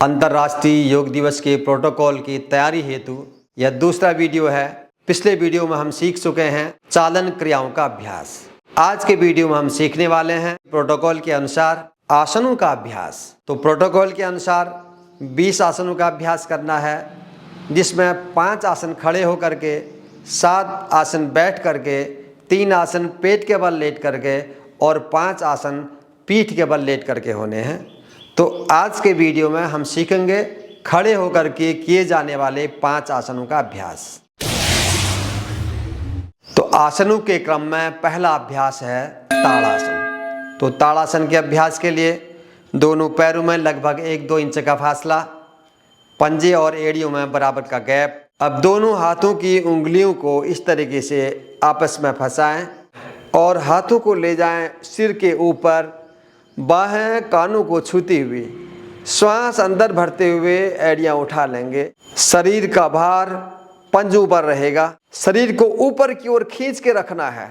अंतर्राष्ट्रीय योग दिवस के प्रोटोकॉल की तैयारी हेतु यह दूसरा वीडियो है। पिछले वीडियो में हम सीख चुके हैं चालन क्रियाओं का अभ्यास। आज के वीडियो में हम सीखने वाले हैं प्रोटोकॉल के अनुसार आसनों का अभ्यास। तो प्रोटोकॉल के अनुसार 20 आसनों का अभ्यास करना है, जिसमें 5 आसन खड़े होकर के, 7 आसन बैठ करके, 3 आसन पेट के बल लेट करके और 5 आसन पीठ के बल लेट करके होने हैं। तो आज के वीडियो में हम सीखेंगे खड़े होकर के किए जाने वाले 5 आसनों का अभ्यास। तो आसनों के क्रम में पहला अभ्यास है ताड़ासन। तो ताड़ासन के अभ्यास के लिए दोनों पैरों में लगभग 1-2 इंच का फासला, पंजे और एड़ियों में बराबर का गैप। अब दोनों हाथों की उंगलियों को इस तरीके से आपस में फंसाएं और हाथों को ले जाएं सिर के ऊपर, बाहें कानों को छूती हुई, श्वास अंदर भरते हुए एड़ियां उठा लेंगे। शरीर का भार पंजों पर रहेगा। शरीर को ऊपर की ओर खींच के रखना है।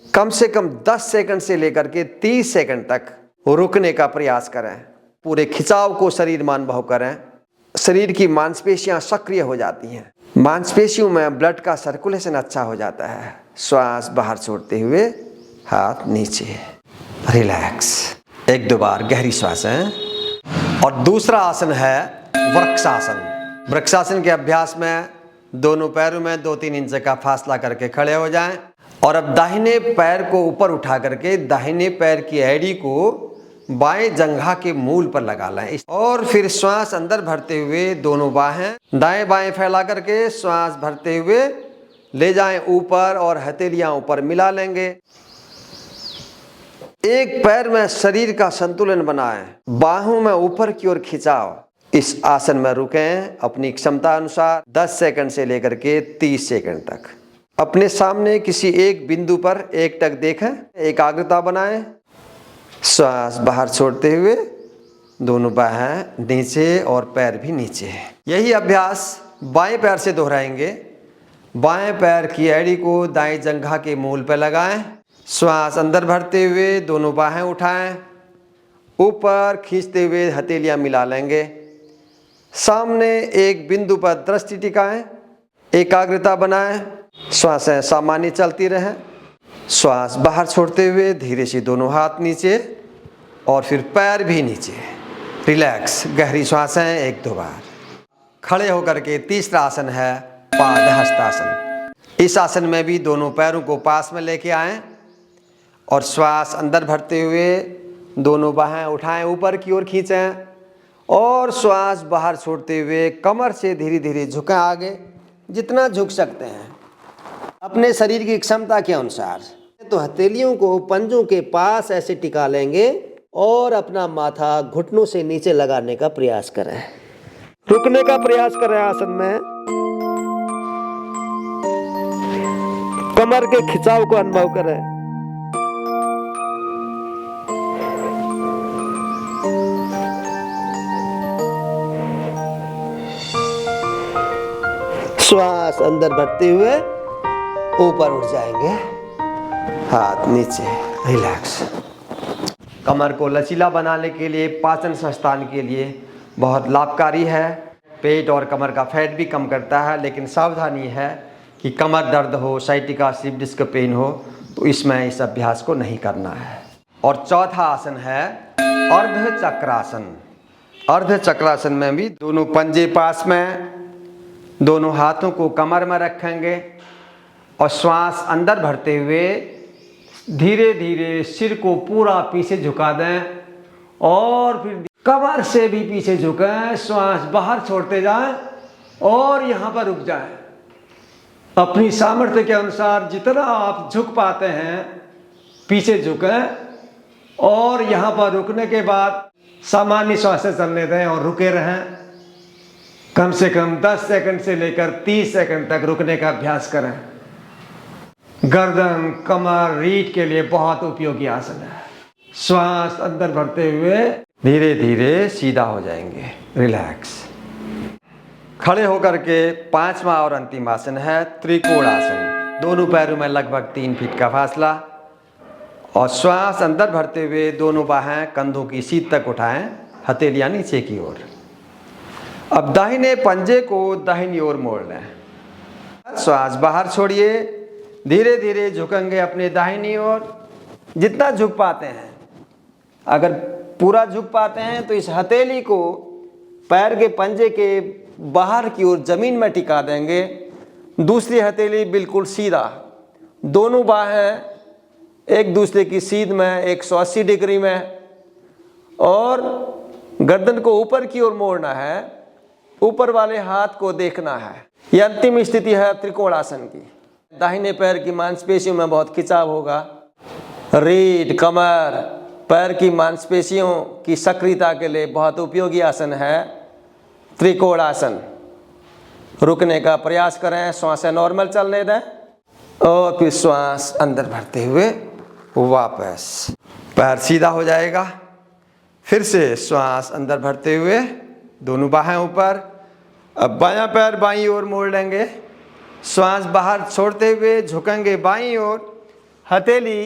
कम से कम 10 सेकंड से लेकर के 30 सेकंड तक रुकने का प्रयास करें। पूरे खिंचाव को शरीर में अनुभव करें। शरीर की मांसपेशियां सक्रिय हो जाती हैं। मांसपेशियों में ब्लड का सर्कुलेशन अच्छा हो जाता है। श्वास बाहर छोड़ते हुए हाथ नीचे, रिलैक्स। 1-2 बार गहरी श्वास है। और दूसरा आसन है वृक्षासन। वृक्षासन के अभ्यास में दोनों पैरों में 2-3 इंच का फासला करके खड़े हो जाएं और अब दाहिने पैर को ऊपर उठा करके दाहिने पैर की एड़ी को बाएं जंघा के मूल पर लगा लें और फिर श्वास अंदर भरते हुए दोनों बाहें दाएं बाएं फैला करके श्वास भरते हुए ले जाएं ऊपर और हथेलियां ऊपर मिला लेंगे। एक पैर में शरीर का संतुलन बनाएं, बाहों में ऊपर की ओर खिंचाव। इस आसन में रुकें अपनी क्षमता अनुसार 10 सेकंड से लेकर के 30 सेकंड तक। अपने सामने किसी एक बिंदु पर एकटक देखें, एकाग्रता बनाएं। श्वास बाहर छोड़ते हुए दोनों बाहें नीचे और पैर भी नीचे। यही अभ्यास बाएं पैर से दोहराएंगे। बाएं पैर की एड़ी को दाएं जंघा के मूल पर लगाएं। श्वास अंदर भरते हुए दोनों बाहें उठाएं, ऊपर खींचते हुए हथेलियां मिला लेंगे। सामने एक बिंदु पर दृष्टि टिकाएं, एकाग्रता बनाएं। श्वासें सामान्य चलती रहें। श्वास बाहर छोड़ते हुए धीरे से दोनों हाथ नीचे और फिर पैर भी नीचे, रिलैक्स। गहरी श्वासें 1-2 बार। खड़े होकर के तीसरा आसन है पादहस्तासन। इस आसन में भी दोनों पैरों को पास में लेके आएं और श्वास अंदर भरते हुए दोनों बाहें उठाएं, ऊपर की ओर खींचें और श्वास बाहर छोड़ते हुए कमर से धीरे धीरे झुकें आगे, जितना झुक सकते हैं अपने शरीर की क्षमता के अनुसार। तो हथेलियों को पंजों के पास ऐसे टिका लेंगे और अपना माथा घुटनों से नीचे लगाने का प्रयास करें। रुकने का प्रयास करें आसन में। कमर के खिंचाव को अनुभव करें। श्वास अंदर भरते हुए ऊपर उठ जाएंगे, हाथ नीचे, रिलैक्स। कमर को लचीला बनाने के लिए, पाचन संस्थान के लिए बहुत लाभकारी है। पेट और कमर का फैट भी कम करता है, लेकिन सावधानी है कि कमर दर्द हो, साइटिका स्लिप डिस्क पेन हो तो इसमें इस अभ्यास को नहीं करना है। और चौथा आसन है अर्ध चक्रासन। अर्ध चक्रासन में भी दोनों पंजे पास में, दोनों हाथों को कमर में रखेंगे और श्वास अंदर भरते हुए धीरे धीरे सिर को पूरा पीछे झुका दें और फिर कमर से भी पीछे झुकें। श्वास बाहर छोड़ते जाएं और यहाँ पर रुक जाएं। अपनी सामर्थ्य के अनुसार जितना आप झुक पाते हैं पीछे झुकें और यहाँ पर रुकने के बाद सामान्य श्वासें चलने दें और रुके रहें। कम से कम 10 सेकंड से लेकर 30 सेकंड तक रुकने का अभ्यास करें। गर्दन, कमर, रीढ़ के लिए बहुत उपयोगी आसन है। श्वास अंदर भरते हुए धीरे धीरे सीधा हो जाएंगे, रिलैक्स। खड़े होकर के 5वां और अंतिम आसन है त्रिकोणासन। दोनों पैरों में लगभग 3 फीट का फासला और श्वास अंदर भरते हुए दोनों बाहें कंधों की सीध तक उठाएं, हथेलियां नीचे की ओर। अब दाहिने पंजे को दाहिनी ओर मोड़ लें। श्वास बाहर छोड़िए, धीरे धीरे झुकेंगे अपने दाहिनी ओर, जितना झुक पाते हैं। अगर पूरा झुक पाते हैं तो इस हथेली को पैर के पंजे के बाहर की ओर जमीन में टिका देंगे, दूसरी हथेली बिल्कुल सीधा, दोनों बाहें एक दूसरे की सीध में 180 डिग्री में, और गर्दन को ऊपर की ओर मोड़ना है, ऊपर वाले हाथ को देखना है। यह अंतिम स्थिति है त्रिकोणासन की। दाहिने पैर की मांसपेशियों में बहुत खिंचाव होगा। रीढ़, कमर, पैर की मांसपेशियों की सक्रियता के लिए बहुत उपयोगी आसन है त्रिकोणासन। रुकने का प्रयास करें, श्वासें नॉर्मल चलने दें और फिर श्वास अंदर भरते हुए वापस पैर सीधा हो जाएगा। फिर से श्वास अंदर भरते हुए दोनों बाहें ऊपर। अब बायां पैर बाईं ओर मोड़ लेंगे, श्वास बाहर छोड़ते हुए झुकेंगे बाईं ओर, हथेली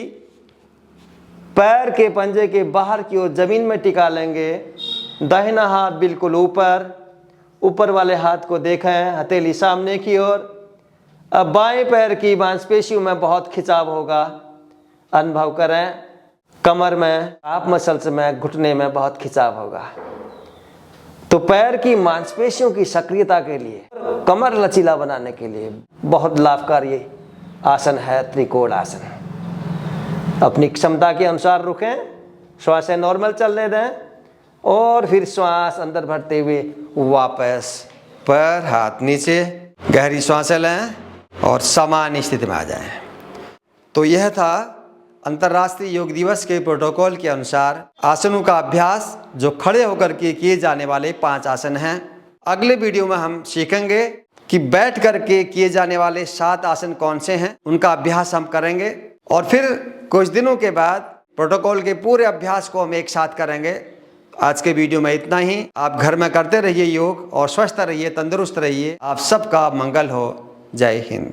पैर के पंजे के बाहर की ओर जमीन में टिका लेंगे, दाहिना हाथ बिल्कुल ऊपर, ऊपर वाले हाथ को देखें, हथेली सामने की ओर। अब बाएं पैर की मांसपेशियों में बहुत खिंचाव होगा, अनुभव करें। कमर में, आप मसल्स में, घुटने में बहुत खिंचाव होगा। तो पैर की मांसपेशियों की सक्रियता के लिए, कमर लचीला बनाने के लिए बहुत लाभकारी आसन है त्रिकोणासन। अपनी क्षमता के अनुसार रुकें, श्वासें नॉर्मल चलने दें और फिर श्वास अंदर भरते हुए वापस पैर हाथ नीचे, गहरी श्वासें लें और समान स्थिति में आ जाएं। तो यह था अंतर्राष्ट्रीय योग दिवस के प्रोटोकॉल के अनुसार आसनों का अभ्यास, जो खड़े होकर के किए जाने वाले 5 आसन हैं। अगले वीडियो में हम सीखेंगे कि बैठ करके किए जाने वाले 7 आसन कौन से हैं, उनका अभ्यास हम करेंगे। और फिर कुछ दिनों के बाद प्रोटोकॉल के पूरे अभ्यास को हम एक साथ करेंगे। आज के वीडियो में इतना ही। आप घर में करते रहिए योग और स्वस्थ रहिए, तंदुरुस्त रहिए। आप सबका मंगल हो। जय हिंद।